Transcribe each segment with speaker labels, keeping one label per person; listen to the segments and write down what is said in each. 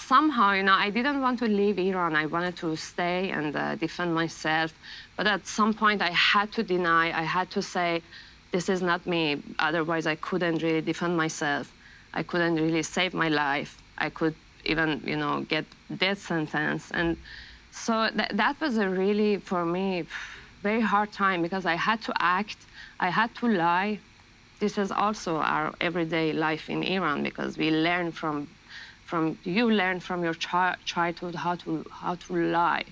Speaker 1: somehow, you know, I didn't want to leave Iran. I wanted to stay and defend myself. But at some point, I had to deny. I had to say, this is not me. Otherwise, I couldn't really defend myself. I couldn't really save my life. I could even, you know, get death sentence. And so that was a really, for me, very hard time because I had to act. I had to lie. This is also our everyday life in Iran because we learn you learn from your childhood how to lie.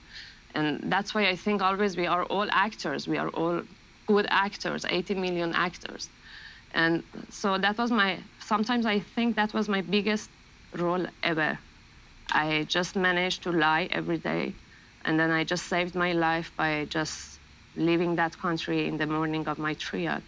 Speaker 1: And that's why I think always we are all actors. We are all good actors, 80 million actors. And so that was sometimes I think that was my biggest role ever. I just managed to lie every day. And then I just saved my life by just leaving that country in the morning of my trial.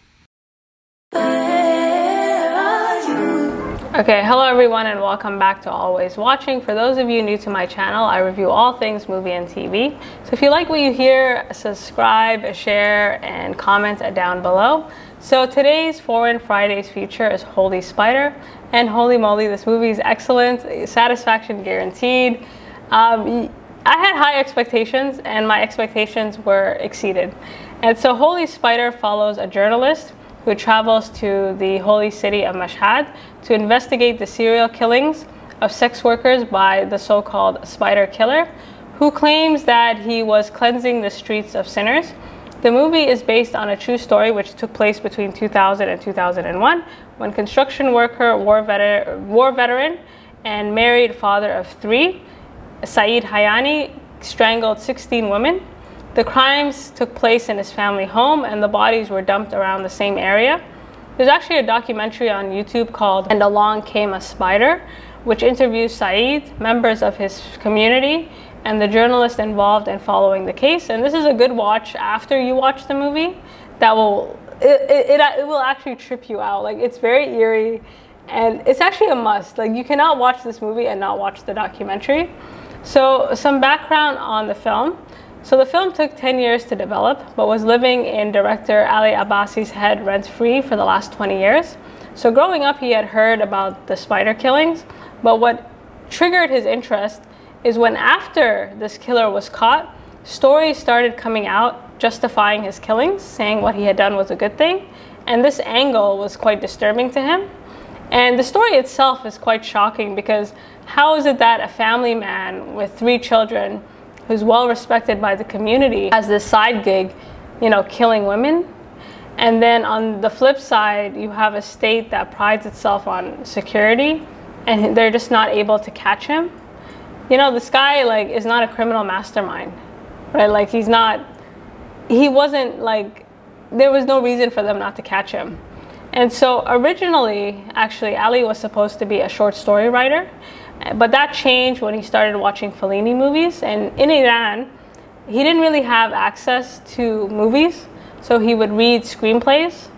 Speaker 2: Okay, hello everyone and welcome back to Always Watching. For those of you new to my channel, I review all things movie and TV. So if you like what you hear, subscribe, share, and comment down below. So today's Foreign Fridays feature is Holy Spider. And holy moly, this movie is excellent, satisfaction guaranteed. I had high expectations and my expectations were exceeded. And so Holy Spider follows a journalist who travels to the holy city of Mashhad to investigate the serial killings of sex workers by the so-called Spider Killer, who claims that he was cleansing the streets of sinners. The movie is based on a true story which took place between 2000 and 2001, when construction worker, war veteran, and married father of 3, Saeed Hayani, strangled 16 women. The crimes took place in his family home and the bodies were dumped around the same area. There's actually a documentary on YouTube called And Along Came a Spider, which interviews Saeed, members of his community, and the journalist involved in following the case. And this is a good watch after you watch the movie. That will, it will actually trip you out. Like, it's very eerie and it's actually a must. Like, you cannot watch this movie and not watch the documentary. So some background on the film. So the film took 10 years to develop, but was living in director Ali Abbasi's head rent-free for the last 20 years. So growing up, he had heard about the spider killings, but what triggered his interest is when after this killer was caught, stories started coming out justifying his killings, saying what he had done was a good thing. And this angle was quite disturbing to him. And the story itself is quite shocking because how is it that a family man with 3 children who's well respected by the community has this side gig, you know, killing women? And then on the flip side, you have a state that prides itself on security and they're just not able to catch him. You know, this guy like is not a criminal mastermind, right? Like he wasn't like, there was no reason for them not to catch him. And so originally, actually, Ali was supposed to be a short story writer, but that changed when he started watching Fellini movies. And in Iran, he didn't really have access to movies, so he would read screenplays.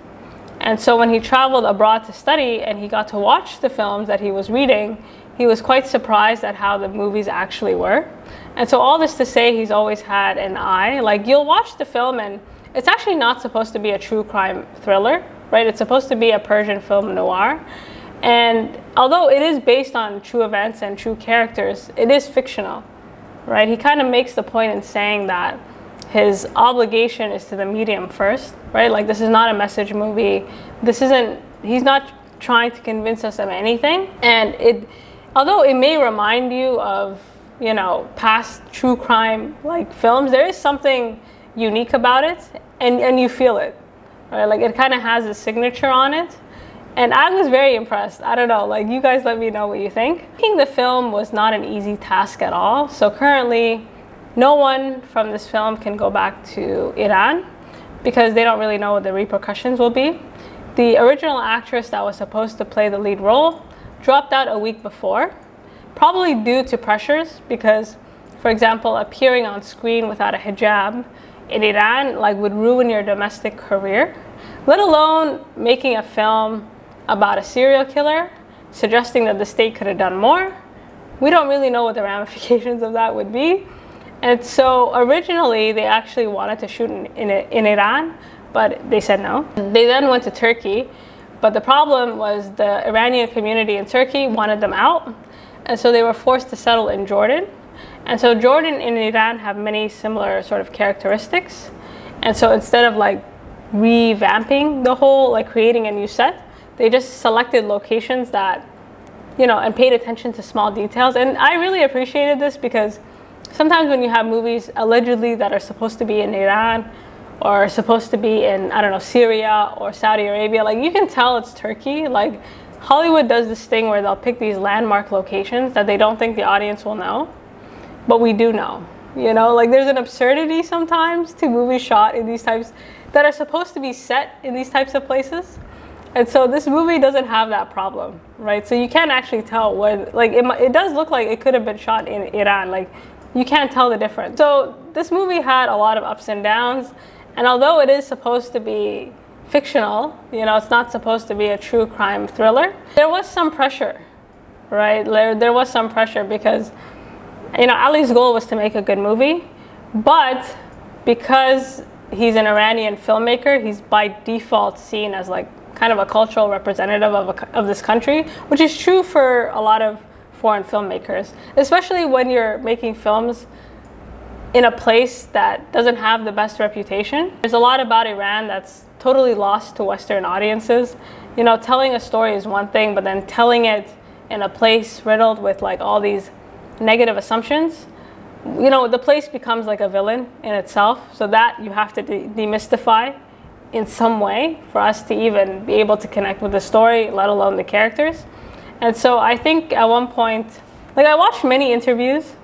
Speaker 2: And so when he traveled abroad to study and he got to watch the films that he was reading, he was quite surprised at how the movies actually were. And so all this to say, he's always had an eye. Like, you'll watch the film and it's actually not supposed to be a true crime thriller, right? It's supposed to be a Persian film noir. And although it is based on true events and true characters, it is fictional, right? He kind of makes the point in saying that his obligation is to the medium first, right? Like, this is not a message movie. He's not trying to convince us of anything. And although it may remind you of, you know, past true crime like films, there is something unique about it and you feel it, right? Like, it kind of has a signature on it. And I was very impressed. I don't know, like, you guys let me know what you think. Making the film was not an easy task at all. So currently, no one from this film can go back to Iran because they don't really know what the repercussions will be. The original actress that was supposed to play the lead role dropped out a week before, probably due to pressures because, for example, appearing on screen without a hijab in Iran like would ruin your domestic career, let alone making a film about a serial killer, suggesting that the state could have done more. We don't really know what the ramifications of that would be. And so originally they actually wanted to shoot in Iran, but they said no. They then went to Turkey, but the problem was the Iranian community in Turkey wanted them out, and so they were forced to settle in Jordan. And so Jordan and Iran have many similar sort of characteristics. And so instead of like revamping the whole, like creating a new set, they just selected locations that, you know, and paid attention to small details. And I really appreciated this because sometimes when you have movies allegedly that are supposed to be in Iran or supposed to be in, I don't know, Syria or Saudi Arabia, like you can tell it's Turkey. Like Hollywood does this thing where they'll pick these landmark locations that they don't think the audience will know, but we do know. You know, like there's an absurdity sometimes to movies shot in these types that are supposed to be set in these types of places. And so this movie doesn't have that problem, right? So you can't actually tell where, like it does look like it could have been shot in Iran. Like you can't tell the difference. So this movie had a lot of ups and downs. And although it is supposed to be fictional, you know, it's not supposed to be a true crime thriller, there was some pressure, right? There was some pressure because, you know, Ali's goal was to make a good movie, but because he's an Iranian filmmaker, he's by default seen as like kind of a cultural representative of this country, which is true for a lot of foreign filmmakers, especially when you're making films in a place that doesn't have the best reputation. There's a lot about Iran that's totally lost to Western audiences. You know, telling a story is one thing, but then telling it in a place riddled with like all these negative assumptions, you know, the place becomes like a villain in itself. So that you have to demystify in some way for us to even be able to connect with the story, let alone the characters. And so I think at one point, like I watched many interviews,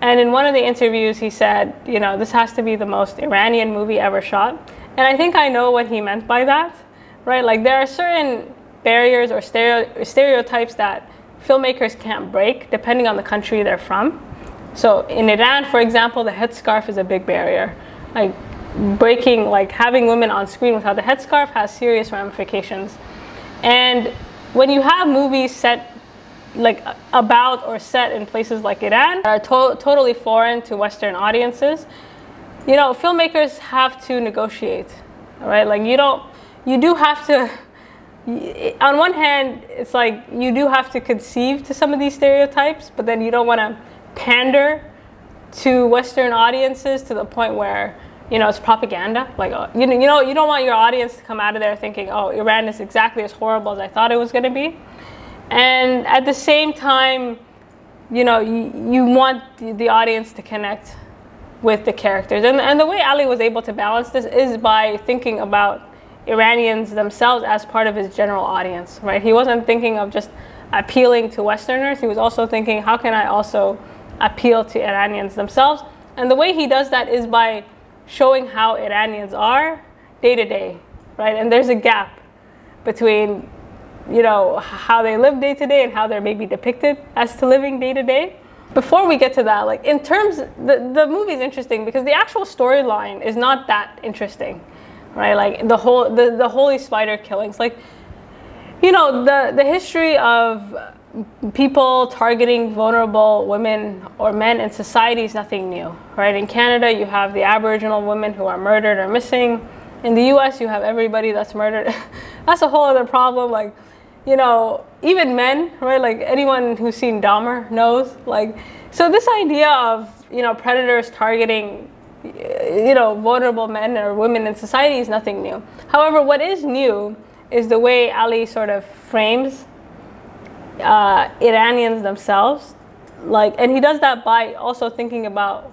Speaker 2: and in one of the interviews he said, you know, this has to be the most Iranian movie ever shot. And I think I know what he meant by that, right? Like there are certain barriers or stereotypes that filmmakers can't break depending on the country they're from. So in Iran, for example, the headscarf is a big barrier. Like breaking, like having women on screen without the headscarf has serious ramifications. And when you have movies set like about or set in places like Iran that are totally foreign to Western audiences, you know, filmmakers have to negotiate, right? Like you do have to, on one hand, it's like you do have to conceive to some of these stereotypes, but then you don't want to pander to Western audiences to the point where, you know, it's propaganda. Like, you know, you don't want your audience to come out of there thinking, oh, Iran is exactly as horrible as I thought it was going to be. And at the same time, you know, you want the audience to connect with the characters. And the way Ali was able to balance this is by thinking about Iranians themselves as part of his general audience, right? He wasn't thinking of just appealing to Westerners. He was also thinking, how can I also appeal to Iranians themselves? And the way he does that is by showing how Iranians are day to day, right? And there's a gap between, you know, how they live day to day and how they're maybe depicted as to living day to day. Before we get to that, like in terms, the movie's interesting because the actual storyline is not that interesting, right? Like the holy spider killings, like, you know, the history of people targeting vulnerable women or men in society is nothing new, right? In Canada, you have the Aboriginal women who are murdered or missing. In the US, you have everybody that's murdered. That's a whole other problem. Like, you know, even men, right? Like anyone who's seen Dahmer knows. Like, so this idea of, you know, predators targeting, you know, vulnerable men or women in society is nothing new. However, what is new is the way Ali sort of frames Iranians themselves, like, and he does that by also thinking about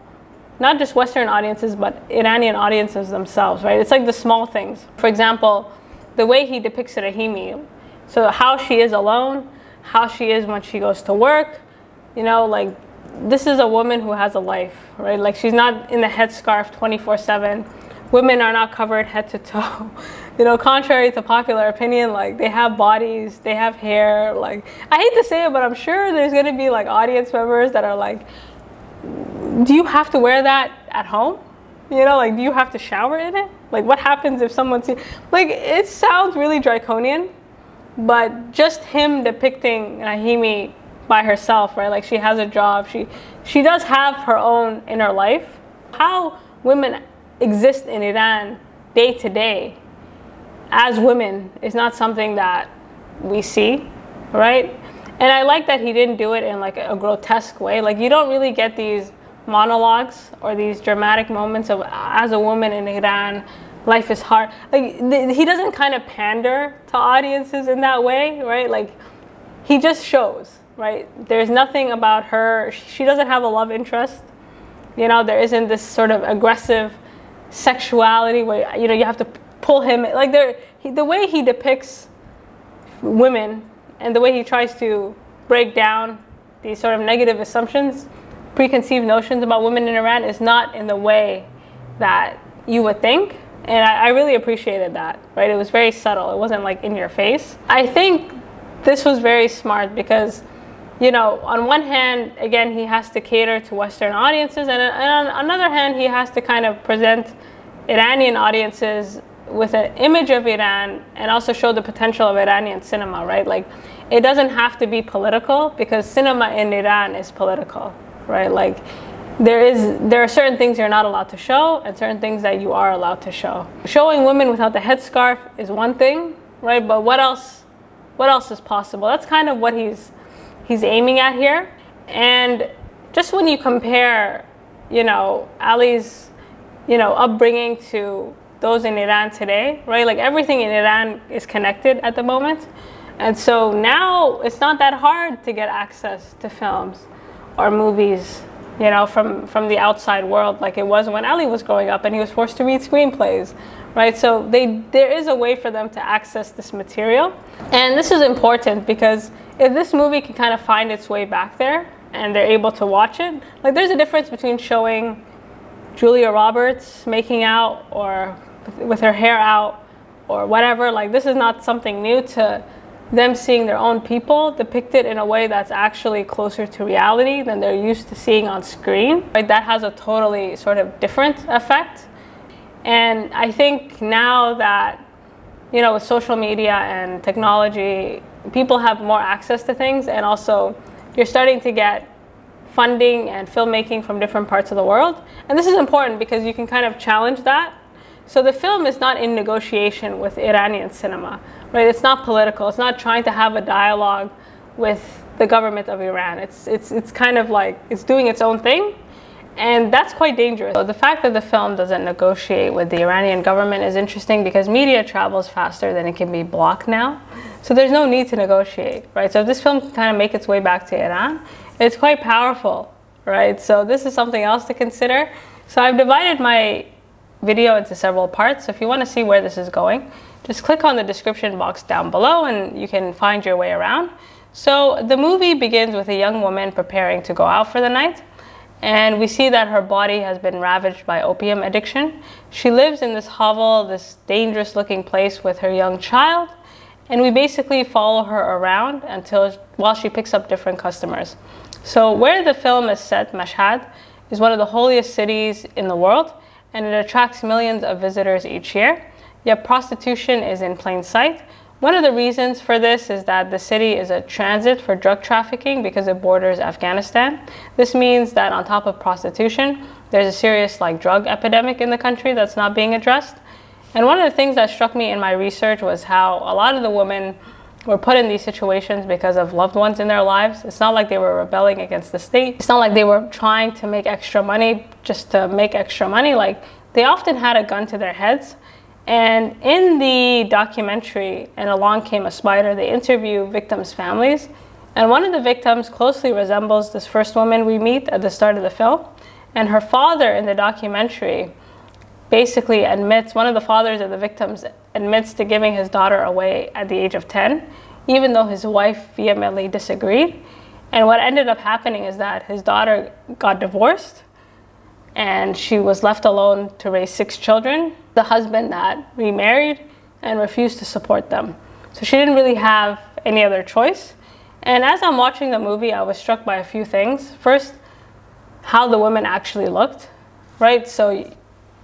Speaker 2: not just Western audiences, but Iranian audiences themselves, right? It's like the small things. For example, the way he depicts Rahimi, so how she is alone, how she is when she goes to work, you know, like, this is a woman who has a life, right? Like, she's not in the headscarf 24/7. Women are not covered head to toe. You know, contrary to popular opinion, like, they have bodies, they have hair. Like, I hate to say it, but I'm sure there's going to be like audience members that are like, do you have to wear that at home? You know, like, do you have to shower in it? Like, what happens if someone sees, like, it sounds really draconian, but just him depicting Rahimi by herself, right? Like, she has a job, she does have her own inner life. How women exist in Iran day to day as women is not something that we see, right? And I like that he didn't do it in like a grotesque way. Like, you don't really get these monologues or these dramatic moments of, as a woman in Iran, life is hard. Like, he doesn't kind of pander to audiences in that way, right? Like, he just shows, right? There's nothing about her. She doesn't have a love interest. You know, there isn't this sort of aggressive sexuality where, you know, you have to pull him. Like, the way he depicts women and the way he tries to break down these sort of negative assumptions, preconceived notions about women in Iran is not in the way that you would think. And I really appreciated that, right? It was very subtle. It wasn't like in your face. I think this was very smart because, you know, on one hand, again, he has to cater to Western audiences, and on another hand, he has to kind of present Iranian audiences with an image of Iran and also show the potential of Iranian cinema, right? Like, it doesn't have to be political because cinema in Iran is political, right? Like, there are certain things you're not allowed to show and certain things that you are allowed to show. Showing women without the headscarf is one thing, right? But what else is possible? That's kind of what he's aiming at here. And just when you compare, you know, Ali's, you know, upbringing to those in Iran today, right? Like, everything in Iran is connected at the moment. And so now it's not that hard to get access to films or movies, you know, from the outside world, like it was when Ali was growing up and he was forced to read screenplays, right? So there is a way for them to access this material. And this is important because if this movie can kind of find its way back there and they're able to watch it, like, there's a difference between showing Julia Roberts making out or with her hair out or whatever. Like, this is not something new to them seeing their own people depicted in a way that's actually closer to reality than they're used to seeing on screen. Right? That has a totally sort of different effect. And I think now that, you know, with social media and technology, people have more access to things, and also you're starting to get funding and filmmaking from different parts of the world. And this is important because you can kind of challenge that. So the film is not in negotiation with Iranian cinema, right? It's not political. It's not trying to have a dialogue with the government of Iran. It's kind of like it's doing its own thing, and that's quite dangerous. So the fact that the film doesn't negotiate with the Iranian government is interesting because media travels faster than it can be blocked now. So there's no need to negotiate, right? So if this film can kind of make its way back to Iran, it's quite powerful, right? So this is something else to consider. So I've divided my video into several parts. So if you want to see where this is going, just click on the description box down below and you can find your way around. So the movie begins with a young woman preparing to go out for the night, and we see that her body has been ravaged by opium addiction. She lives in this hovel, this dangerous looking place with her young child, and we basically follow her around while she picks up different customers. So where the film is set, Mashhad, is one of the holiest cities in the world, and it attracts millions of visitors each year. Yet prostitution is in plain sight. One of the reasons for this is that the city is a transit for drug trafficking because it borders Afghanistan. This means that on top of prostitution, there's a serious drug epidemic in the country that's not being addressed. And one of the things that struck me in my research was how a lot of the women were put in these situations because of loved ones in their lives. It's not like they were rebelling against the state. It's not like they were trying to make extra money just to make extra money. Like, they often had a gun to their heads. And in the documentary, And Along Came a Spider, they interview victims' families. And one of the victims closely resembles this first woman we meet at the start of the film. And her father in the documentary basically admits, one of the fathers of the victims admits to giving his daughter away at the age of 10, even though his wife vehemently disagreed. And what ended up happening is that his daughter got divorced and she was left alone to raise 6 children. The husband that remarried and refused to support them. So she didn't really have any other choice. And as I'm watching the movie, I was struck by a few things. First, how the women actually looked, right? So,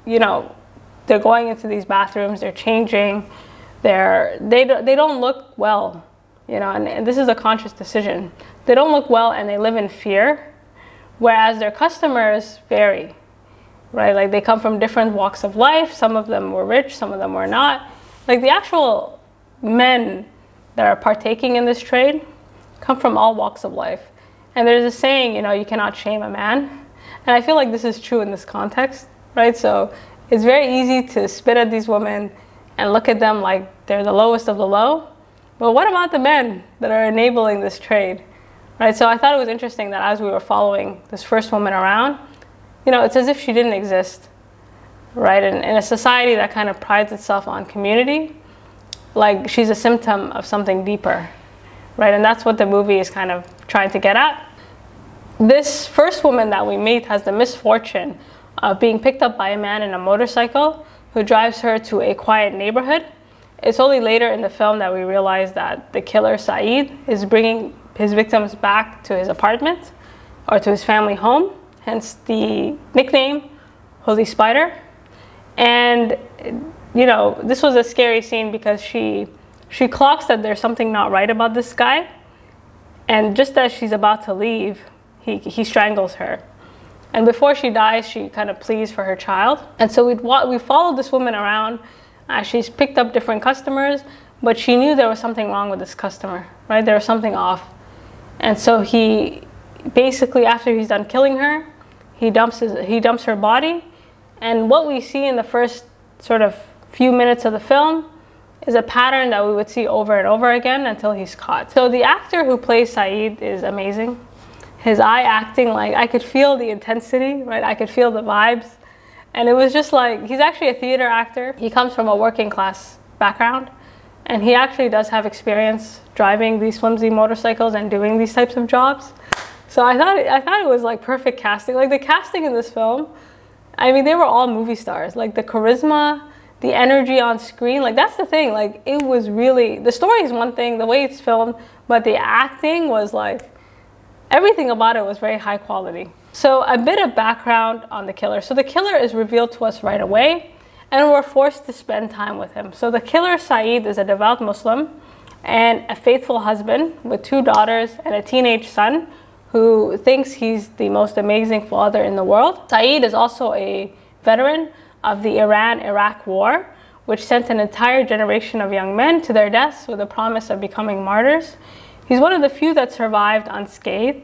Speaker 2: you know, they're going into these bathrooms, they're changing, they don't look well, you know, and this is a conscious decision. They don't look well and they live in fear, whereas their customers vary, right? Like, they come from different walks of life. Some of them were rich, some of them were not. Like, the actual men that are partaking in this trade come from all walks of life. And there's a saying, you know, you cannot shame a man. And I feel like this is true in this context, right? So it's very easy to spit at these women and look at them like they're the lowest of the low. But what about the men that are enabling this trade, right? So I thought it was interesting that as we were following this first woman around, you know, it's as if she didn't exist, right? And in a society that kind of prides itself on community, like she's a symptom of something deeper, right? And that's what the movie is kind of trying to get at. This first woman that we meet has the misfortune of being picked up by a man in a motorcycle who drives her to a quiet neighborhood. It's only later in the film that we realize that the killer, Saeed, is bringing his victims back to his apartment or to his family home, hence the nickname, Holy Spider. And, you know, this was a scary scene because she clocks that there's something not right about this guy. And just as she's about to leave, he strangles her. And before she dies, she kind of pleads for her child. And so we followed this woman around. She's picked up different customers, but she knew there was something wrong with this customer, right? There was something off. And so he basically, after he's done killing her, he dumps her body. And what we see in the first sort of few minutes of the film is a pattern that we would see over and over again until he's caught. So the actor who plays Saeed is amazing. His eye acting, like I could feel the intensity, right? I could feel the vibes. And it was just like, he's actually a theater actor. He comes from a working class background. And he actually does have experience driving these flimsy motorcycles and doing these types of jobs. So I thought it was like perfect casting. Like the casting in this film, I mean, they were all movie stars. Like the charisma, the energy on screen, like that's the thing. Like it was really, the story is one thing, the way it's filmed, but the acting was like, everything about it was very high quality. So a bit of background on the killer. So the killer is revealed to us right away, and we're forced to spend time with him. So the killer, Saeed, is a devout Muslim and a faithful husband with 2 daughters and a teenage son who thinks he's the most amazing father in the world. Saeed is also a veteran of the Iran-Iraq war, which sent an entire generation of young men to their deaths with the promise of becoming martyrs. He's one of the few that survived unscathed,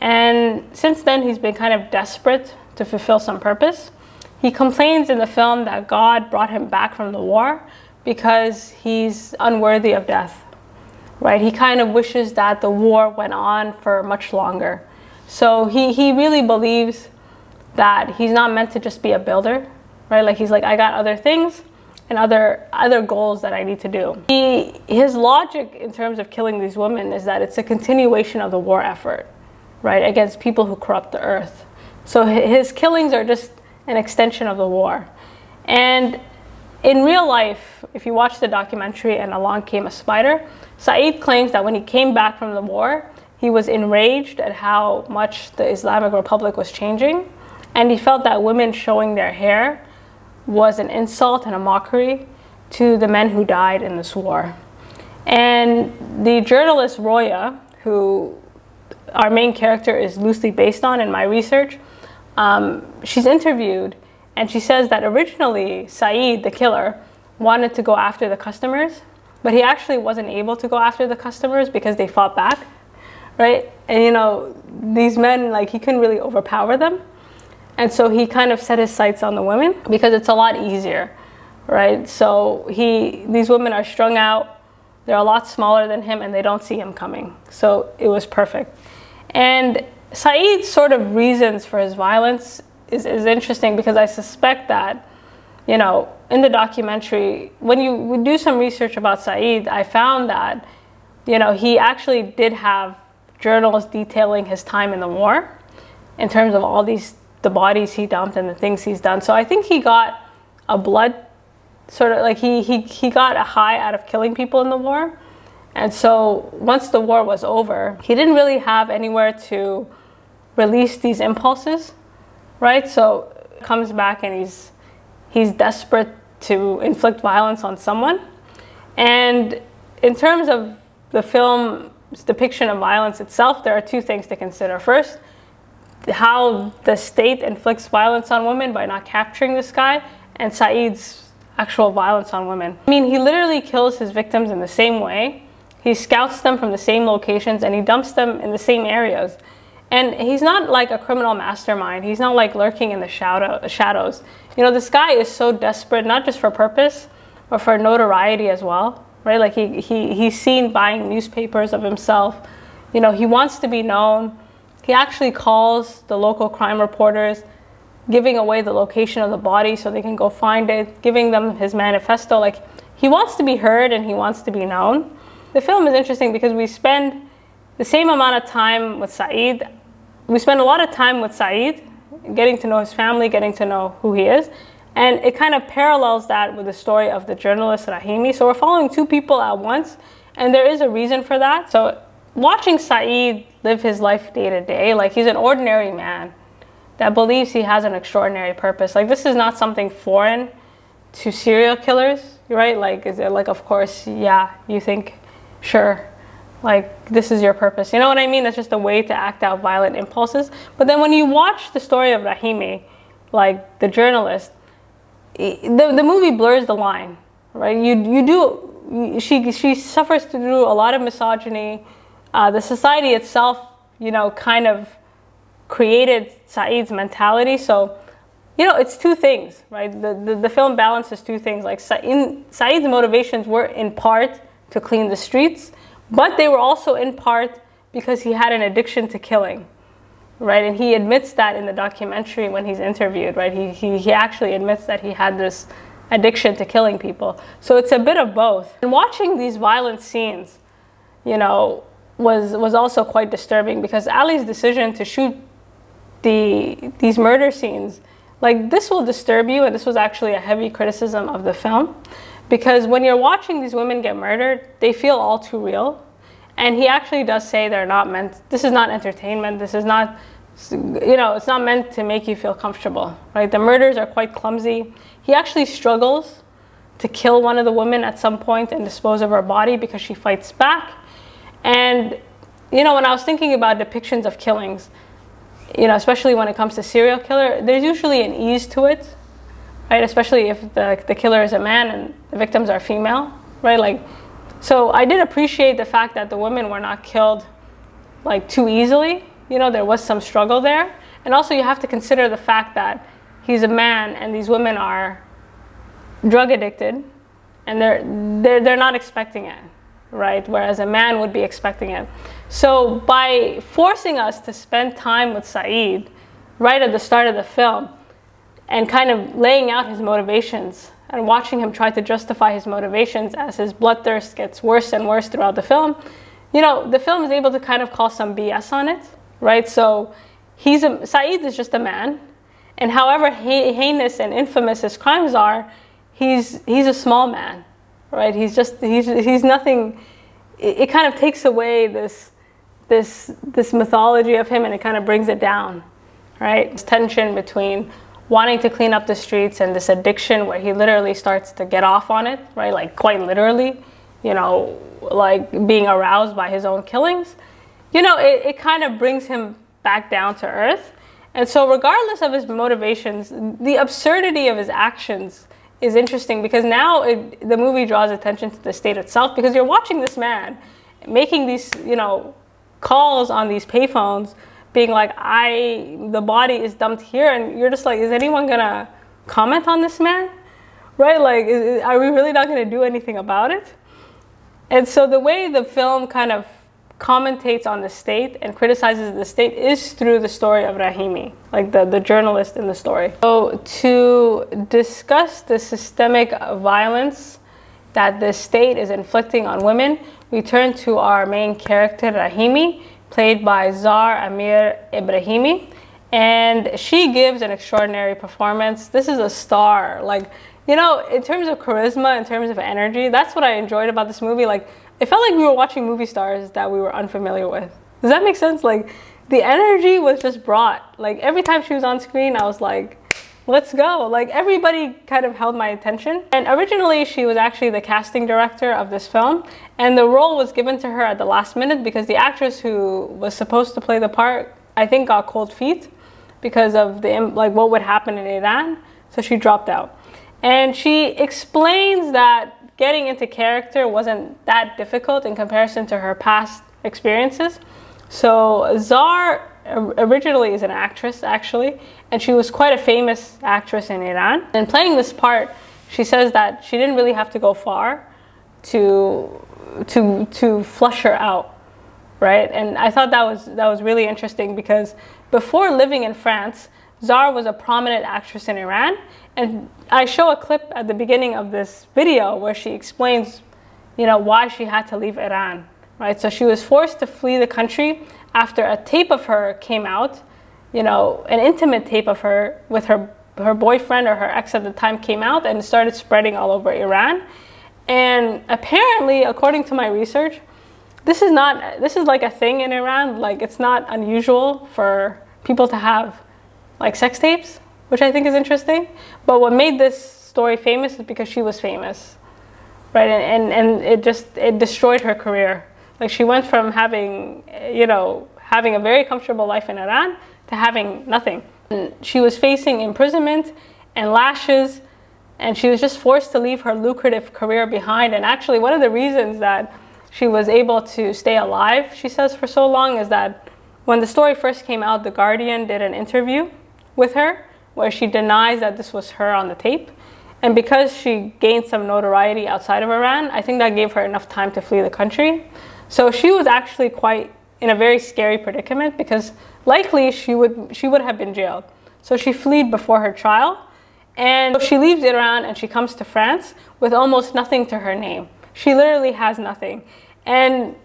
Speaker 2: and since then he's been kind of desperate to fulfill some purpose. He complains in the film that God brought him back from the war because he's unworthy of death, right? He kind of wishes that the war went on for much longer. So he really believes that he's not meant to just be a builder, right? Like he's like, I got other things and other goals that I need to do. His logic in terms of killing these women is that it's a continuation of the war effort, right, against people who corrupt the earth. So his killings are just an extension of the war. And in real life, if you watch the documentary And Along Came a Spider, Saeed claims that when he came back from the war, he was enraged at how much the Islamic Republic was changing. And he felt that women showing their hair was an insult and a mockery to the men who died in this war. And the journalist Roya, who our main character is loosely based on in my research, she's interviewed and she says that originally Saeed, the killer, wanted to go after the customers, but he actually wasn't able to go after the customers because they fought back, right? And you know, these men, like he couldn't really overpower them. And so he kind of set his sights on the women because it's a lot easier, right? So these women are strung out, they're a lot smaller than him and they don't see him coming. So it was perfect. And Saeed's sort of reasons for his violence is interesting because I suspect that, you know, in the documentary, when you do some research about Saeed, I found that, you know, he actually did have journals detailing his time in the war in terms of all the bodies he dumped and the things he's done. So I think he got a blood sort of like he got a high out of killing people in the war. And so once the war was over, he didn't really have anywhere to release these impulses, right? So he comes back and he's desperate to inflict violence on someone. And in terms of the film's depiction of violence itself, there are 2 things to consider. First, how the state inflicts violence on women by not capturing this guy, and Saeed's actual violence on women. I mean, he literally kills his victims in the same way He scouts them from the same locations and he dumps them in the same areas. And he's not like a criminal mastermind. He's not like lurking in the shadows. You know, this guy is so desperate, not just for purpose, but for notoriety as well, right? Like he's seen buying newspapers of himself. You know, he wants to be known. He actually calls the local crime reporters, giving away the location of the body so they can go find it, giving them his manifesto. Like, he wants to be heard and he wants to be known. The film is interesting because we spend the same amount of time with Saeed. We spend a lot of time with Saeed, getting to know his family, getting to know who he is. And it kind of parallels that with the story of the journalist Rahimi. So we're following two people at once, and there is a reason for that. So watching Saeed live his life day to day, like, he's an ordinary man that believes he has an extraordinary purpose. Like, this is not something foreign to serial killers, right? Like, is it like, of course, yeah, you think, sure, like, this is your purpose. You know what I mean? It's just a way to act out violent impulses. But then when you watch the story of Rahimi, like the journalist, the movie blurs the line, right? She suffers through a lot of misogyny. The society itself, you know, kind of created Saeed's mentality. So, you know, it's two things, right? The film balances two things. Like, Saeed's motivations were in part to clean the streets, but they were also in part because he had an addiction to killing, right? And he admits that in the documentary when he's interviewed, right? He actually admits that he had this addiction to killing people. So it's a bit of both. And watching these violent scenes, you know, was also quite disturbing, because Ali's decision to shoot these murder scenes, like, this will disturb you. And this was actually a heavy criticism of the film, because when you're watching these women get murdered, they feel all too real. And he actually does say they're not meant, this is not entertainment, this is not, you know, it's not meant to make you feel comfortable, right? The murders are quite clumsy. He actually struggles to kill one of the women at some point and dispose of her body because she fights back. And, you know, when I was thinking about depictions of killings, you know, especially when it comes to serial killer, there's usually an ease to it, right? Especially if the killer is a man and the victims are female, right? Like, so I did appreciate the fact that the women were not killed, like, too easily. You know, there was some struggle there. And also you have to consider the fact that he's a man and these women are drug addicted and they're not expecting it, right? Whereas a man would be expecting it. So by forcing us to spend time with Saeed right at the start of the film and kind of laying out his motivations and watching him try to justify his motivations as his bloodthirst gets worse and worse throughout the film, you know, the film is able to kind of call some BS on it, right? So Saeed is just a man, and however heinous and infamous his crimes are, he's a small man, right? He's nothing. It kind of takes away this mythology of him, and it kind of brings it down, right? This tension between wanting to clean up the streets and this addiction where he literally starts to get off on it, right? Like, quite literally, you know, like being aroused by his own killings. You know, it kind of brings him back down to earth. And so regardless of his motivations, the absurdity of his actions is interesting, because now the movie draws attention to the state itself, because you're watching this man making these, you know, calls on these payphones, being like, the body is dumped here, and you're just like, is anyone gonna comment on this man, right? Like, are we really not gonna do anything about it? And so the way the film kind of commentates on the state and criticizes the state is through the story of Rahimi, like the journalist in the story. So to discuss the systemic violence that the state is inflicting on women, we turn to our main character, Rahimi, played by Zar Amir Ibrahimi, and she gives an extraordinary performance. This is a star. Like, you know, in terms of charisma, in terms of energy, that's what I enjoyed about this movie. Like, it felt like we were watching movie stars that we were unfamiliar with. Does that make sense? Like, the energy was just brought. Like, every time she was on screen, I was like, let's go. Like, everybody kind of held my attention. And originally, she was actually the casting director of this film, and the role was given to her at the last minute because the actress who was supposed to play the part, I think, got cold feet because of what would happen in Iran. So she dropped out. And she explains that getting into character wasn't that difficult in comparison to her past experiences. So Zar originally is an actress, actually, and she was quite a famous actress in Iran. And playing this part, she says that she didn't really have to go far to flush her out, right? And I thought that was really interesting, because before living in France, Zar was a prominent actress in Iran, and I show a clip at the beginning of this video where she explains, why she had to leave Iran, right? So she was forced to flee the country after a tape of her came out, an intimate tape of her with her boyfriend, or her ex at the time, came out and started spreading all over Iran. And apparently, according to my research, this is like a thing in Iran. Like, it's not unusual for people to have like sex tapes, which I think is interesting. But what made this story famous is because she was famous, right? And it destroyed her career. Like, she went from having a very comfortable life in Iran to having nothing. And she was facing imprisonment and lashes, and she was just forced to leave her lucrative career behind. And actually, one of the reasons that she was able to stay alive, she says, for so long, is that when the story first came out, The Guardian did an interview with her where she denies that this was her on the tape. And because she gained some notoriety outside of Iran, I think that gave her enough time to flee the country. So she was actually quite in a very scary predicament, because likely she would have been jailed. So she fled before her trial, and she leaves Iran and she comes to France with almost nothing to her name. She literally has nothing. And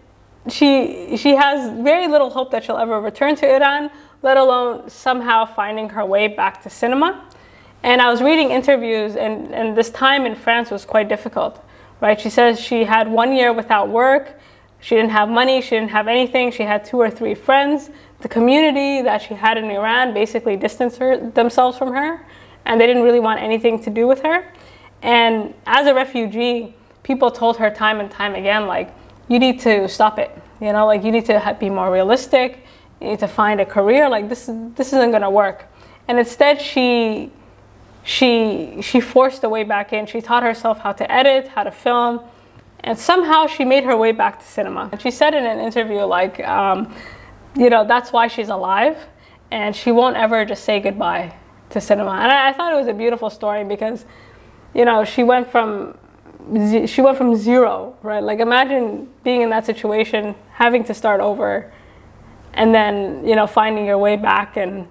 Speaker 2: she has very little hope that she'll ever return to Iran, let alone somehow finding her way back to cinema. And I was reading interviews, and this time in France was quite difficult, right? She says she had 1 year without work. She didn't have money. She didn't have anything. She had 2 or 3 friends. The community that she had in Iran basically distanced themselves from her, and they didn't really want anything to do with her. And as a refugee, people told her time and time again, like, you need to stop it. Like, you need to be more realistic. You need to find a career. Like, this isn't going to work. And instead, she forced a way back in. She taught herself how to edit, how to film, and somehow she made her way back to cinema. And she said in an interview, like, that's why she's alive, and she won't ever just say goodbye to cinema. And I thought it was a beautiful story, because, she went from zero, right? Like, imagine being in that situation, having to start over, and then, finding your way back. And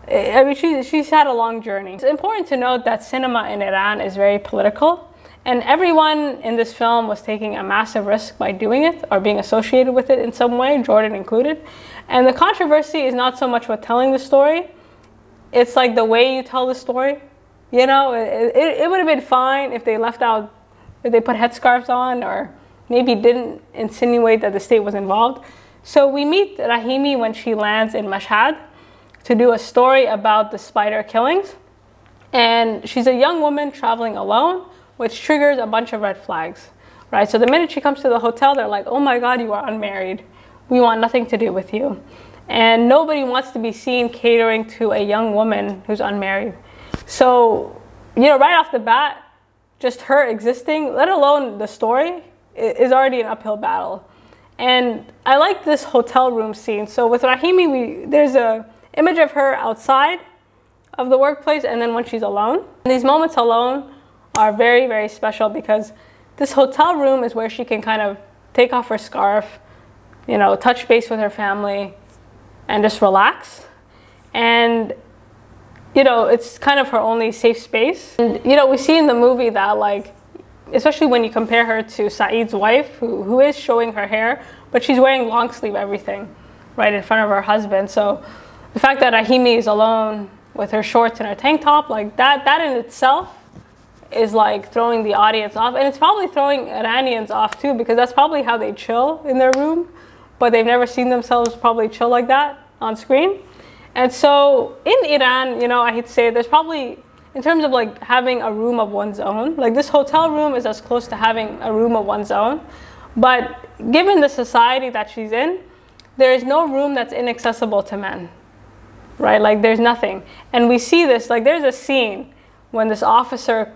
Speaker 2: I mean, she's had a long journey. It's important to note that cinema in Iran is very political, and everyone in this film was taking a massive risk by doing it, or being associated with it in some way, Jordan included. And the controversy is not so much with telling the story, it's like the way you tell the story. It would have been fine if they if they put headscarves on, or maybe didn't insinuate that the state was involved. So we meet Rahimi when she lands in Mashhad to do a story about the spider killings. And she's a young woman traveling alone, which triggers a bunch of red flags, right? So the minute she comes to the hotel, they're like, oh my God, you are unmarried. We want nothing to do with you. And nobody wants to be seen catering to a young woman who's unmarried. So, right off the bat, just her existing, let alone the story, is already an uphill battle. And I like this hotel room scene. So with Rahimi, there's a image of her outside of the workplace, and then when she's alone. And these moments alone are very, very special, because this hotel room is where she can kind of take off her scarf, touch base with her family, and just relax. And it's kind of her only safe space. And we see in the movie that, like, especially when you compare her to Saeed's wife, who is showing her hair, but she's wearing long sleeve everything right in front of her husband. So the fact that Rahimi is alone with her shorts and her tank top, like that in itself is like throwing the audience off. And it's probably throwing Iranians off too, because that's probably how they chill in their room, but they've never seen themselves probably chill like that on screen. And so in Iran, I hate to say it, there's probably, in terms of like having a room of one's own, like this hotel room is as close to having a room of one's own. But given the society that she's in, there is no room that's inaccessible to men, right? Like there's nothing. And we see this, like there's a scene when this officer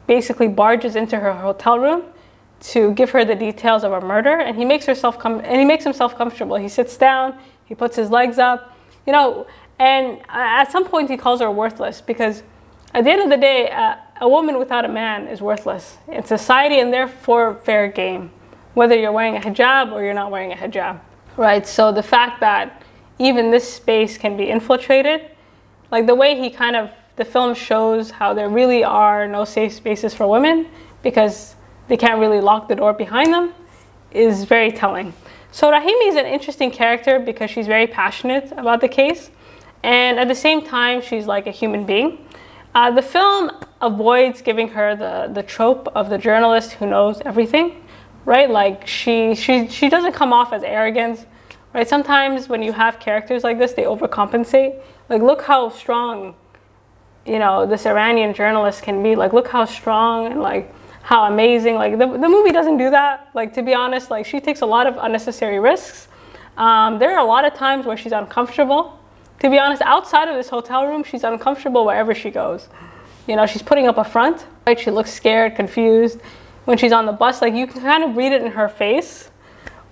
Speaker 2: basically barges into her hotel room to give her the details of a murder, and he makes himself comfortable. He sits down, he puts his legs up, you know, and at some point he calls her worthless, because at the end of the day, a woman without a man is worthless in society, and therefore fair game, whether you're wearing a hijab or you're not wearing a hijab, right? So the fact that even this space can be infiltrated, like the way he kind of, the film shows how there really are no safe spaces for women because they can't really lock the door behind them, is very telling. So Rahimi is an interesting character because she's very passionate about the case, and at the same time she's like a human being. The film avoids giving her the trope of the journalist who knows everything, right? Like she doesn't come off as arrogant, right? Sometimes when you have characters like this, they overcompensate. Like, look how strong, you know, this Iranian journalist can be. Like, look how strong and like how amazing. Like the movie doesn't do that. Like, to be honest, like she takes a lot of unnecessary risks. There are a lot of times where she's uncomfortable. To be honest, outside of this hotel room, she's uncomfortable wherever she goes. You know, she's putting up a front, right? She looks scared, confused. When she's on the bus, like you can kind of read it in her face,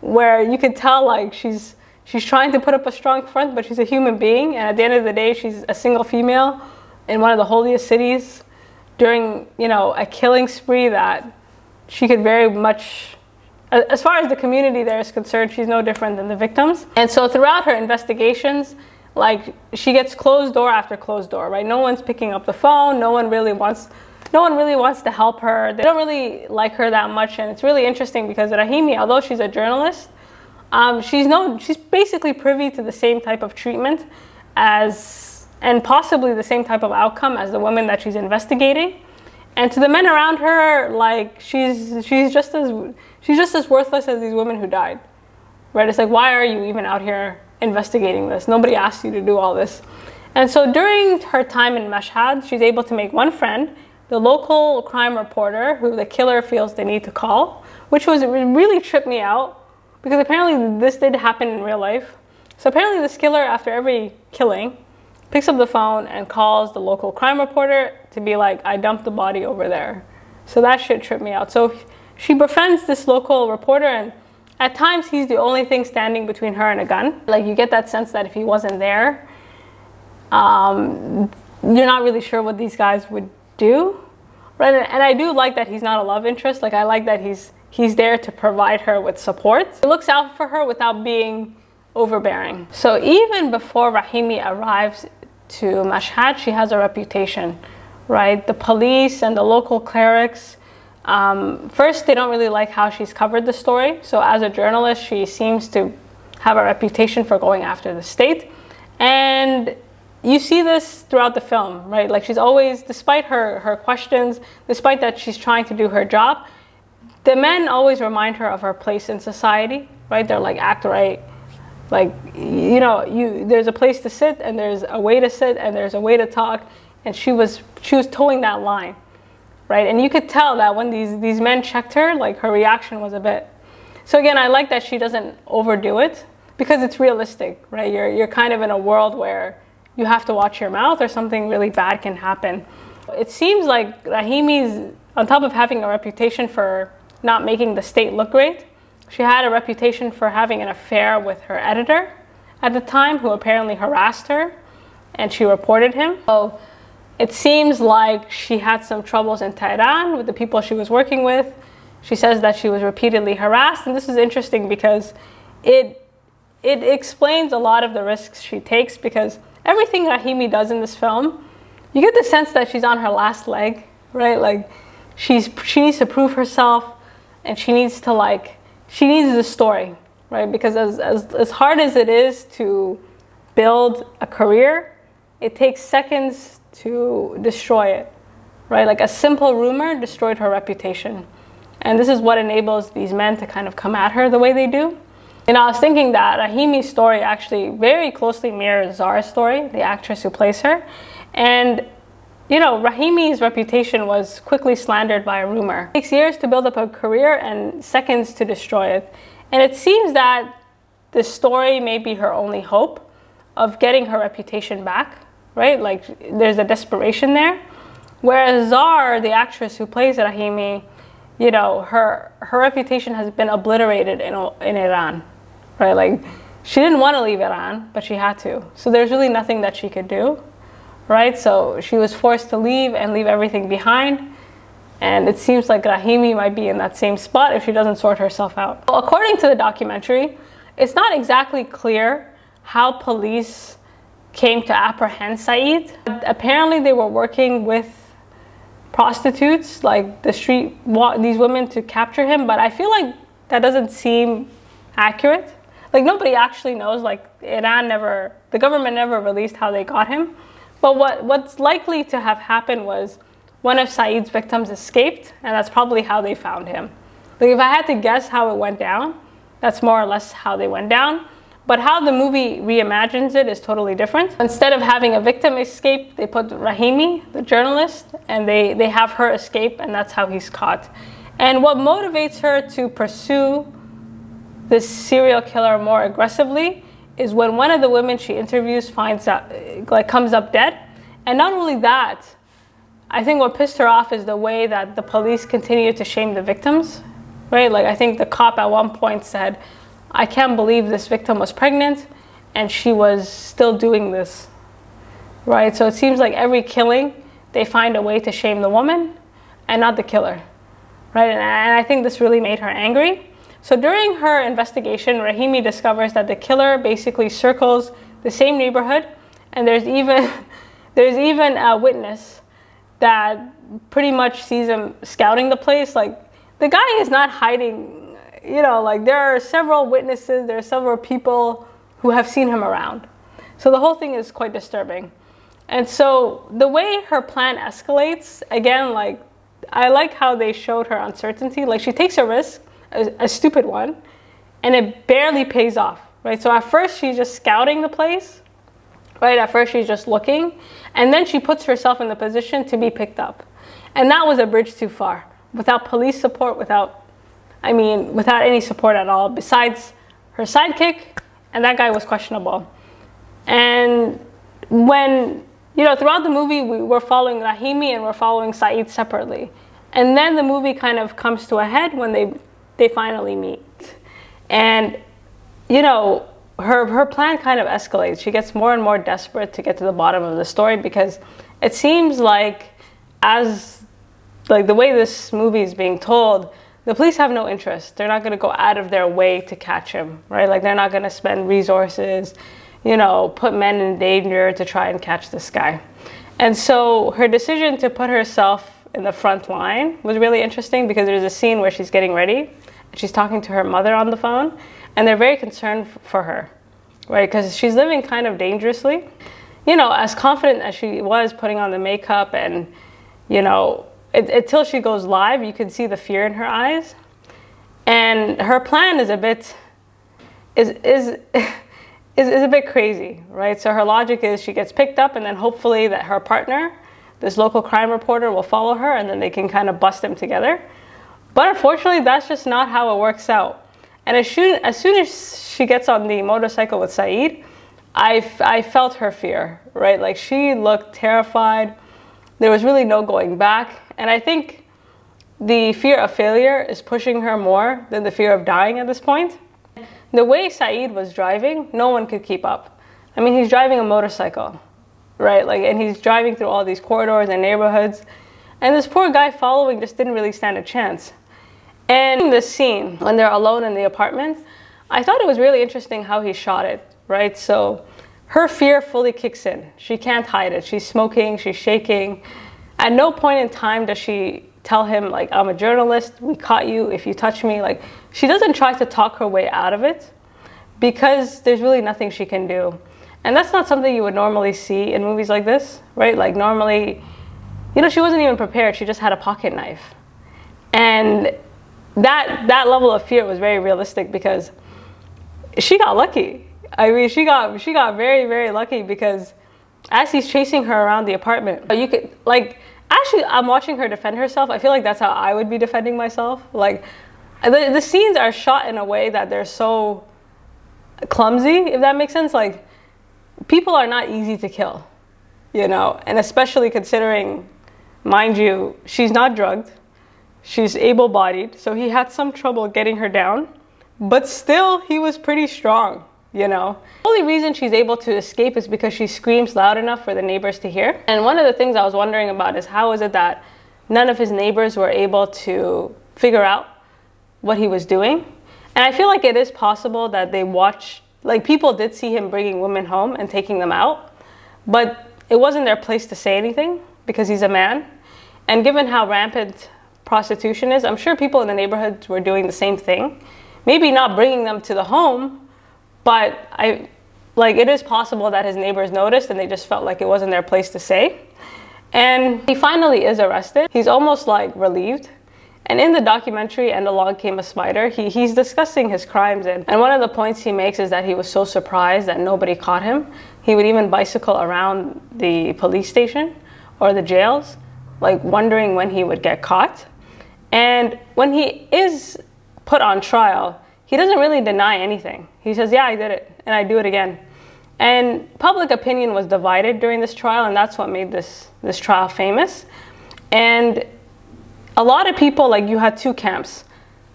Speaker 2: where you can tell like she's trying to put up a strong front, but she's a human being. And at the end of the day, she's a single female in one of the holiest cities during, you know, a killing spree that she could very much, as far as the community there is concerned, she's no different than the victims. And so throughout her investigations, like she gets closed door after closed door, right? No one's picking up the phone. No one really wants to help her. They don't really like her that much. And it's really interesting because Rahimi, although she's a journalist, she's basically privy to the same type of treatment as, and possibly the same type of outcome as the women that she's investigating. And to the men around her, like she's just as worthless as these women who died, right? It's like, why are you even out here investigating this? Nobody asked you to do all this. And so during her time in Mashhad, she's able to make one friend, the local crime reporter who the killer feels they need to call, which really tripped me out because apparently this did happen in real life. So apparently this killer, after every killing, picks up the phone and calls the local crime reporter to be like, I dumped the body over there. So that shit tripped me out. So she befriends this local reporter, and at times he's the only thing standing between her and a gun. Like you get that sense that if he wasn't there, you're not really sure what these guys would do, right? And I do like that he's not a love interest. Like I like that he's there to provide her with support. He looks out for her without being overbearing. So even before Rahimi arrives to Mashhad, she has a reputation, right? The police and the local clerics, first, they don't really like how she's covered the story. So as a journalist, she seems to have a reputation for going after the state. And you see this throughout the film, right? Like she's always, despite her questions, despite that she's trying to do her job, the men always remind her of her place in society, right? They're like, act right. Like, you know, there's a place to sit and there's a way to sit and there's a way to talk. And she was towing that line. Right, and you could tell that when these men checked her, like her reaction was a bit. So again, I like that she doesn't overdo it because it's realistic, right? You're kind of in a world where you have to watch your mouth or something really bad can happen. It seems like Rahimi's, on top of having a reputation for not making the state look great, she had a reputation for having an affair with her editor at the time, who apparently harassed her, and she reported him. So it seems like she had some troubles in Tehran with the people she was working with. She says that she was repeatedly harassed. And this is interesting because it explains a lot of the risks she takes, because everything Rahimi does in this film, you get the sense that she's on her last leg, right? Like she needs to prove herself, and she needs the story, right? Because as hard as it is to build a career, it takes seconds to destroy it, right? Like a simple rumor destroyed her reputation. And this is what enables these men to kind of come at her the way they do. And I was thinking that Rahimi's story actually very closely mirrors Zara's story, the actress who plays her. And, you know, Rahimi's reputation was quickly slandered by a rumor. It takes years to build up a career and seconds to destroy it. And it seems that this story may be her only hope of getting her reputation back, right? Like there's a desperation there. Whereas Zar, the actress who plays Rahimi, you know, her reputation has been obliterated in Iran, right? Like, she didn't want to leave Iran, but she had to. So there's really nothing that she could do, right? So she was forced to leave and leave everything behind. And it seems like Rahimi might be in that same spot if she doesn't sort herself out. Well, according to the documentary, it's not exactly clear how police came to apprehend Saeed. Apparently they were working with prostitutes, like these women, to capture him, but I feel like that doesn't seem accurate. Like, nobody actually knows. Like, the government never released how they got him. But what's likely to have happened was one of Saeed's victims escaped, and that's probably how they found him. Like, if I had to guess how it went down, that's more or less how they went down. But how the movie reimagines it is totally different. Instead of having a victim escape, they put Rahimi, the journalist, and they have her escape, and that's how he's caught. And what motivates her to pursue this serial killer more aggressively is when one of the women she interviews comes up dead. And not only that, I think what pissed her off is the way that the police continue to shame the victims, right? Like, I think the cop at one point said, "I can't believe this victim was pregnant and she was still doing this," right? So it seems like every killing, they find a way to shame the woman and not the killer, right? And I think this really made her angry. So during her investigation, Rahimi discovers that the killer basically circles the same neighborhood, and there's even a witness that pretty much sees him scouting the place. Like, the guy is not hiding, you know, like, there are several witnesses, there are several people who have seen him around. So the whole thing is quite disturbing. And so the way her plan escalates, again, like, I like how they showed her uncertainty. Like, she takes a risk, a stupid one, and it barely pays off, right? So at first she's just scouting the place, right? At first she's just looking, and then she puts herself in the position to be picked up. And that was a bridge too far. Without police support, without any support at all, besides her sidekick, and that guy was questionable. And when, you know, throughout the movie, we're following Rahimi and we're following Saeed separately. And then the movie kind of comes to a head when they finally meet. And, you know, her plan kind of escalates. She gets more and more desperate to get to the bottom of the story, because it seems like, the way this movie is being told, the police have no interest. They're not going to go out of their way to catch him, right? Like, they're not going to spend resources, you know, put men in danger to try and catch this guy. And so her decision to put herself in the front line was really interesting, because there's a scene where she's getting ready and she's talking to her mother on the phone, and they're very concerned for her, right? Because she's living kind of dangerously. You know, as confident as she was putting on the makeup, and, you know, until she goes live, you can see the fear in her eyes. And her plan is a bit crazy, right? So her logic is she gets picked up, and then hopefully that her partner, this local crime reporter, will follow her, and then they can kind of bust them together. But unfortunately, that's just not how it works out. And as soon as she gets on the motorcycle with Saeed, I felt her fear, right? Like, she looked terrified. There was really no going back. And I think the fear of failure is pushing her more than the fear of dying at this point. The way Saeed was driving, no one could keep up. I mean, he's driving a motorcycle, right? Like, and he's driving through all these corridors and neighborhoods. And this poor guy following just didn't really stand a chance. And in this scene, when they're alone in the apartment, I thought it was really interesting how he shot it, right? So her fear fully kicks in. She can't hide it. She's smoking, she's shaking. At no point in time does she tell him, like, "I'm a journalist, we caught you, if you touch me." Like, she doesn't try to talk her way out of it, because there's really nothing she can do. And that's not something you would normally see in movies like this, right? Like, normally, you know, she wasn't even prepared. She just had a pocket knife. And that level of fear was very realistic, because she got lucky. I mean, she got very, very lucky, because as he's chasing her around the apartment, you could, like, actually, I'm watching her defend herself. I feel like that's how I would be defending myself. Like, the scenes are shot in a way that they're so clumsy, if that makes sense. Like, people are not easy to kill, you know, and especially considering Mind you, she's not drugged. She's able-bodied, so he had some trouble getting her down, but still he was pretty strong, you know. The only reason she's able to escape is because she screams loud enough for the neighbors to hear. And one of the things I was wondering about is how is it that none of his neighbors were able to figure out what he was doing? And I feel like it is possible that they watched, like people did see him bringing women home and taking them out, but it wasn't their place to say anything because he's a man. And given how rampant prostitution is, I'm sure people in the neighborhoods were doing the same thing. Maybe not bringing them to the home, but it is possible that his neighbors noticed and they just felt like it wasn't their place to say. And he finally is arrested. He's almost like relieved. And in the documentary, And Along Came a Spider, he's discussing his crimes. And one of the points he makes is that he was so surprised that nobody caught him. He would even bicycle around the police station or the jails, like wondering when he would get caught. And when he is put on trial, he doesn't really deny anything. He says, yeah, I did it, and I do it again. And public opinion was divided during this trial, and that's what made this trial famous. And a lot of people, like you had two camps.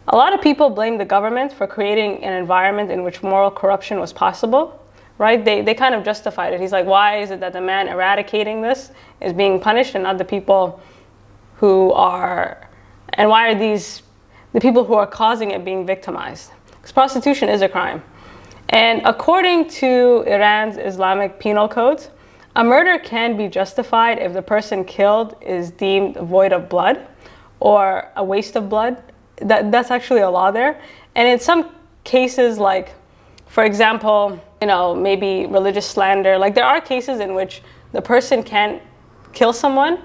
Speaker 2: A lot of people blamed the government for creating an environment in which moral corruption was possible, right? They kind of justified it. He's like, why is it that the man eradicating this is being punished and not the people who are, and why are the people who are causing it being victimized? Because prostitution is a crime. And according to Iran's Islamic penal codes, a murder can be justified if the person killed is deemed void of blood or a waste of blood. That's actually a law there. And in some cases, like, for example, you know, maybe religious slander, like there are cases in which the person can kill someone,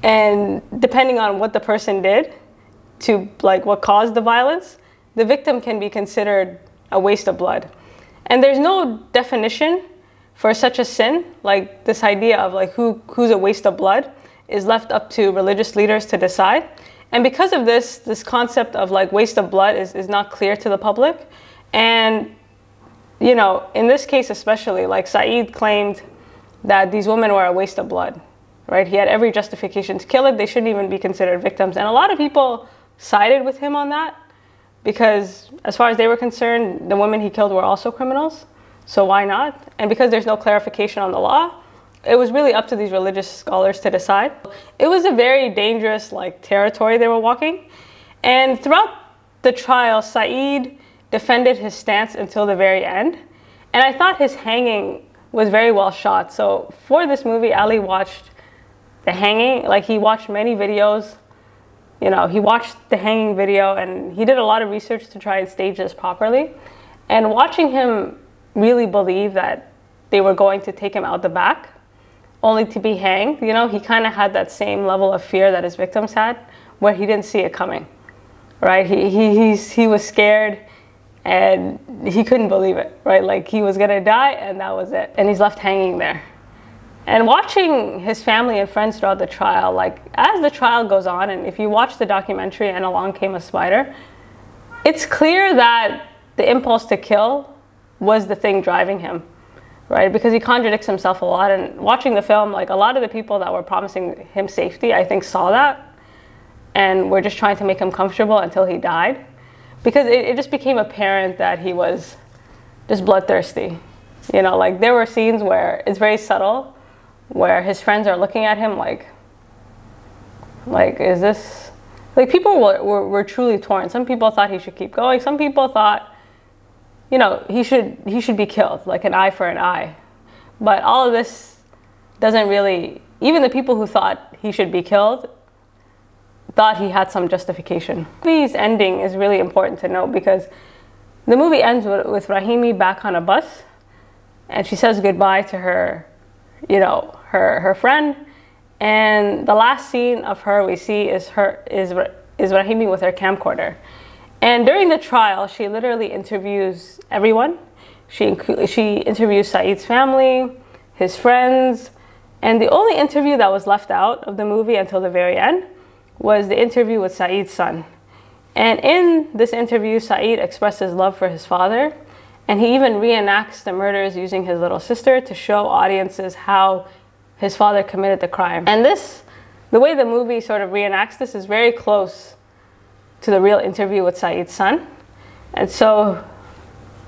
Speaker 2: and depending on what the person did to, like, what caused the violence, the victim can be considered a waste of blood. And there's no definition for such a sin. Like this idea of like who's a waste of blood is left up to religious leaders to decide. And because of this concept of like waste of blood is not clear to the public. And, you know, in this case especially, like Saeed claimed that these women were a waste of blood, right? He had every justification to kill it. They shouldn't even be considered victims. And a lot of people sided with him on that because as far as they were concerned, the women he killed were also criminals. So why not? And because there's no clarification on the law, it was really up to these religious scholars to decide. It was a very dangerous like territory they were walking. And throughout the trial, Saeed defended his stance until the very end. And I thought his hanging was very well shot. So for this movie, Ali watched the hanging, like he watched many videos. You know, he watched the hanging video and he did a lot of research to try and stage this properly. And watching him really believe that they were going to take him out the back only to be hanged, you know, he kind of had that same level of fear that his victims had, where he didn't see it coming, right? He was scared and he couldn't believe it, right? Like he was gonna die and that was it. And he's left hanging there. And watching his family and friends throughout the trial, like as the trial goes on, and if you watch the documentary And Along Came a Spider, it's clear that the impulse to kill was the thing driving him, right? Because he contradicts himself a lot. And watching the film, like a lot of the people that were promising him safety, I think saw that and were just trying to make him comfortable until he died. Because it just became apparent that he was just bloodthirsty. You know, like there were scenes where it's very subtle, where his friends are looking at him like is this, like people were truly torn. Some people thought he should keep going. Some people thought, you know, he should be killed, like an eye for an eye. But all of this doesn't really, even the people who thought he should be killed thought he had some justification. The movie's ending is really important to note because the movie ends with Rahimi back on a bus and she says goodbye to her, you know, her friend. And the last scene of her we see is Rahimi with her camcorder. And during the trial, she literally interviews everyone. She interviews Saeed's family, his friends, and the only interview that was left out of the movie until the very end was the interview with Saeed's son. And in this interview, Saeed expresses love for his father, and he even reenacts the murders using his little sister to show audiences how his father committed the crime. And this the way the movie sort of reenacts this is very close to the real interview with Saeed's son. And so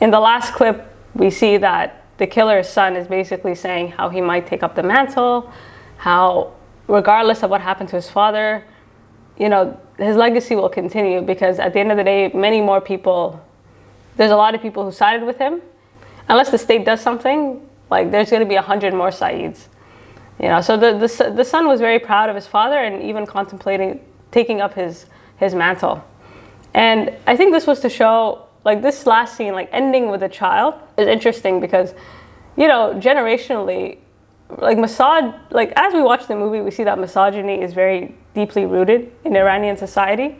Speaker 2: in the last clip, we see that the killer's son is basically saying how he might take up the mantle, how regardless of what happened to his father, you know, his legacy will continue, because at the end of the day, many more people, there's a lot of people who sided with him. Unless the state does something, like there's going to be 100 more Saeeds. You know, so the son was very proud of his father and even contemplating taking up his mantle. And I think this was to show, like, this last scene, like ending with a child, is interesting because, you know, generationally, like Mashhad, like as we watch the movie, we see that misogyny is very deeply rooted in Iranian society.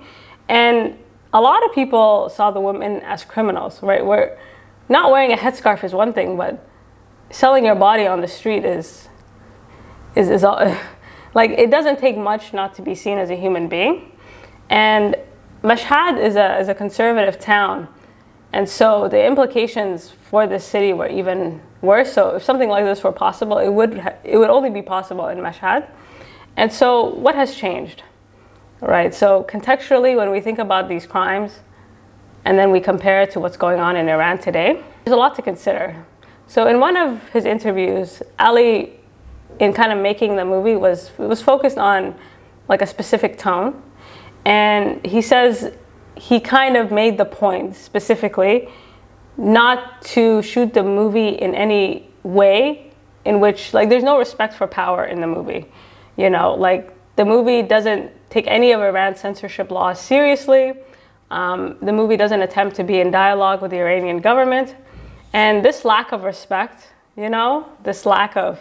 Speaker 2: And a lot of people saw the women as criminals, right? Where not wearing a headscarf is one thing, but selling your body on the street is like, it doesn't take much not to be seen as a human being. And Mashhad is a conservative town. And so the implications for this city were even worse. So if something like this were possible, it would only be possible in Mashhad. And so what has changed, right? So contextually, when we think about these crimes and then we compare it to what's going on in Iran today, there's a lot to consider. So in one of his interviews, Ali, in kind of making the movie, was focused on like a specific tone. And he says he kind of made the point specifically not to shoot the movie in any way in which, like, there's no respect for power in the movie. You know, like, the movie doesn't take any of Iran's censorship laws seriously. The movie doesn't attempt to be in dialogue with the Iranian government. And this lack of respect, you know, this lack of,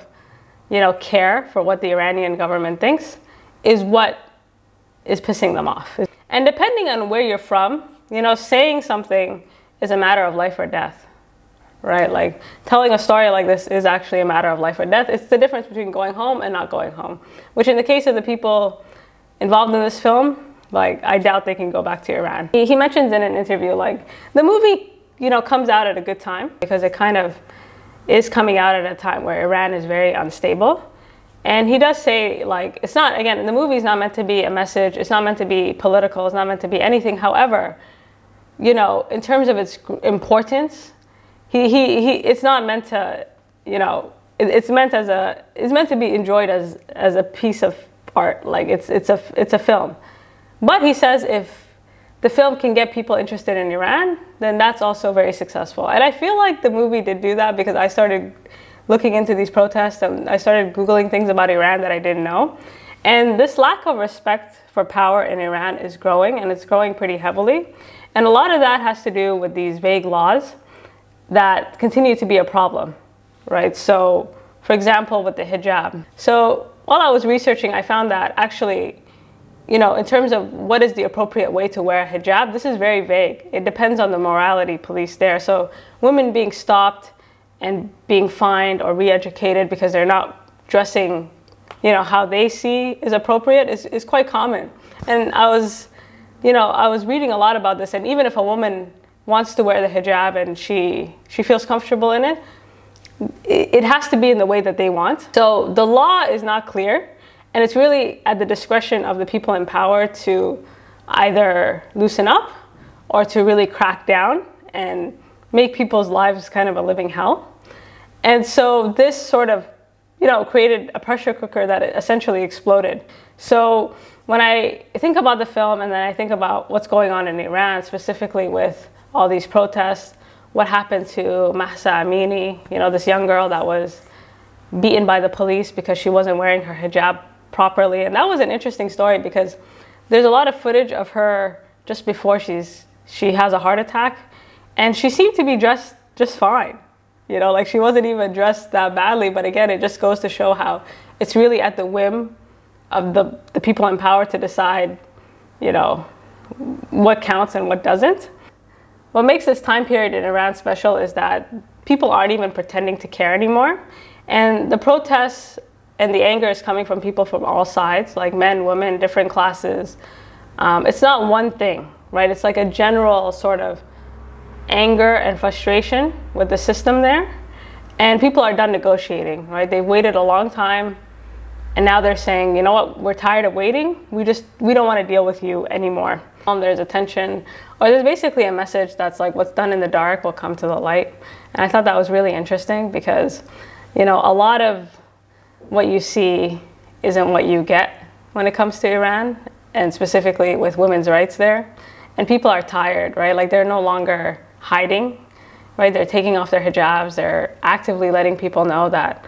Speaker 2: you know, care for what the Iranian government thinks is what is pissing them off. And depending on where you're from, you know, saying something is a matter of life or death, right? Like, telling a story like this is actually a matter of life or death. It's the difference between going home and not going home, which in the case of the people involved in this film, like, I doubt they can go back to Iran. He mentions in an interview, like, the movie, you know, comes out at a good time because it kind of is coming out at a time where Iran is very unstable. And he does say, like, it's not, again, the movie is not meant to be a message. It's not meant to be political. It's not meant to be anything. However, you know, in terms of its importance, it's not meant to, you know, it's meant to be enjoyed as a piece of art. Like, it's a film. But he says if the film can get people interested in Iran, then that's also very successful. And I feel like the movie did do that, because I started looking into these protests and I started Googling things about Iran that I didn't know. And this lack of respect for power in Iran is growing, and it's growing pretty heavily. And a lot of that has to do with these vague laws that continue to be a problem, right? So, for example, with the hijab. So while I was researching, I found that actually, you know, in terms of what is the appropriate way to wear a hijab, this is very vague. It depends on the morality police there. So women being stopped and being fined or re-educated because they're not dressing, you know, how they see is appropriate is quite common. And I was reading a lot about this, and even if a woman wants to wear the hijab and she feels comfortable in it, it has to be in the way that they want. So the law is not clear, and it's really at the discretion of the people in power to either loosen up or to really crack down and make people's lives kind of a living hell. And so this sort of, you know, created a pressure cooker that essentially exploded. So when I think about the film and then I think about what's going on in Iran, specifically with all these protests, what happened to Mahsa Amini, you know, this young girl that was beaten by the police because she wasn't wearing her hijab properly. And that was an interesting story because there's a lot of footage of her just before she has a heart attack. And she seemed to be dressed just fine. You know, like, she wasn't even dressed that badly. But again, it just goes to show how it's really at the whim of the people in power to decide, you know, what counts and what doesn't. What makes this time period in Iran special is that people aren't even pretending to care anymore. And the protests and the anger is coming from people from all sides, like men, women, different classes. It's not one thing, right? It's like a general sort of anger and frustration with the system there. And people are done negotiating, right? They've waited a long time. And now they're saying, you know what, we're tired of waiting. We don't want to deal with you anymore. There's a tension, or there's basically a message that's like, what's done in the dark will come to the light. And I thought that was really interesting because, you know, a lot of what you see isn't what you get when it comes to Iran, and specifically with women's rights there. And people are tired, right? Like, they're no longer hiding, right? They're taking off their hijabs. They're actively letting people know that,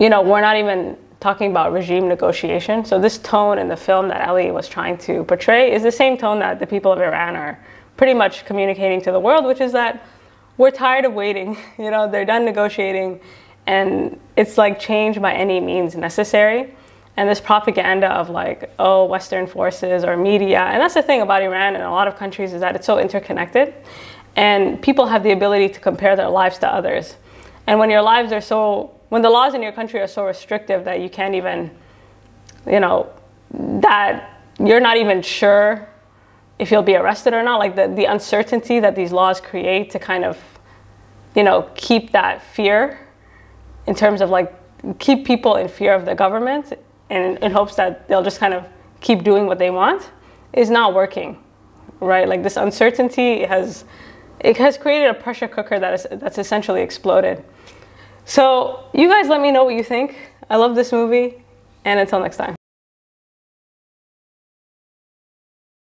Speaker 2: you know, we're not even talking about regime negotiation. So this tone in the film that Ellie was trying to portray is the same tone that the people of Iran are pretty much communicating to the world, which is that we're tired of waiting. You know, they're done negotiating, and it's like change by any means necessary. And this propaganda of like, oh, Western forces or media, and that's the thing about Iran and a lot of countries, is that it's so interconnected, and people have the ability to compare their lives to others. And when your lives are so, when the laws in your country are so restrictive that you can't even, you know, that you're not even sure if you'll be arrested or not, like the uncertainty that these laws create to kind of, you know, keep that fear in terms of like, keep people in fear of the government and in hopes that they'll just kind of keep doing what they want, is not working, right? Like, this uncertainty has created a pressure cooker that's essentially exploded. So you guys let me know what you think. I love this movie, and until next time.